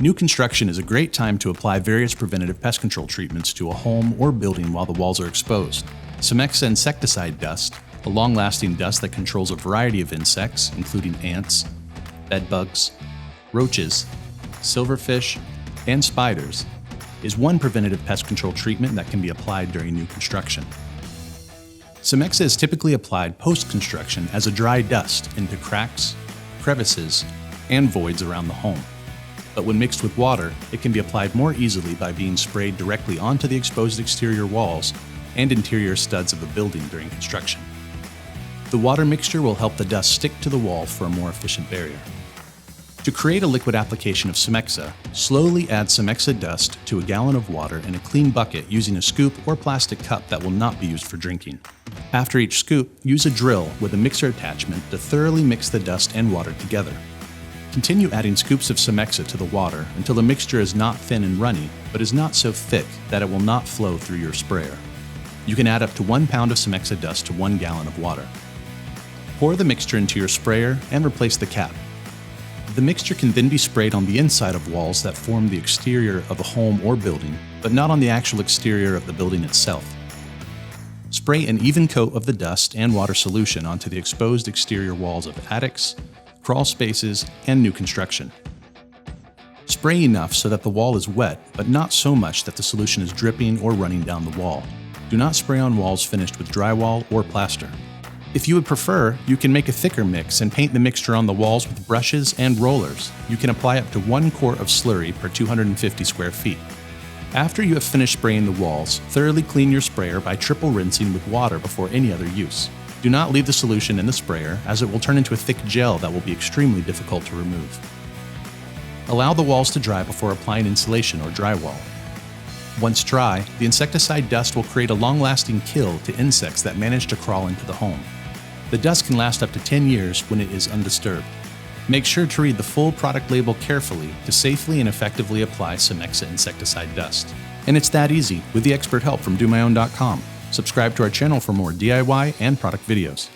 New construction is a great time to apply various preventative pest control treatments to a home or building while the walls are exposed. CimeXa Insecticide Dust, a long-lasting dust that controls a variety of insects, including ants, bedbugs, roaches, silverfish, and spiders, is one preventative pest control treatment that can be applied during new construction. CimeXa is typically applied post-construction as a dry dust into cracks, crevices, and voids around the home. But when mixed with water, it can be applied more easily by being sprayed directly onto the exposed exterior walls and interior studs of the building during construction. The water mixture will help the dust stick to the wall for a more efficient barrier. To create a liquid application of CimeXa, slowly add CimeXa dust to a gallon of water in a clean bucket using a scoop or plastic cup that will not be used for drinking. After each scoop, use a drill with a mixer attachment to thoroughly mix the dust and water together. Continue adding scoops of CimeXa to the water until the mixture is not thin and runny, but is not so thick that it will not flow through your sprayer. You can add up to 1 pound of CimeXa dust to 1 gallon of water. Pour the mixture into your sprayer and replace the cap. The mixture can then be sprayed on the inside of walls that form the exterior of a home or building, but not on the actual exterior of the building itself. Spray an even coat of the dust and water solution onto the exposed exterior walls of attics, crawl spaces, and new construction. Spray enough so that the wall is wet, but not so much that the solution is dripping or running down the wall. Do not spray on walls finished with drywall or plaster. If you would prefer, you can make a thicker mix and paint the mixture on the walls with brushes and rollers. You can apply up to 1 quart of slurry per 250 square feet. After you have finished spraying the walls, thoroughly clean your sprayer by triple rinsing with water before any other use. Do not leave the solution in the sprayer, as it will turn into a thick gel that will be extremely difficult to remove. Allow the walls to dry before applying insulation or drywall. Once dry, the insecticide dust will create a long-lasting kill to insects that manage to crawl into the home. The dust can last up to 10 years when it is undisturbed. Make sure to read the full product label carefully to safely and effectively apply CimeXa Insecticide Dust. And it's that easy with the expert help from DoMyOwn.com. Subscribe to our channel for more DIY and product videos.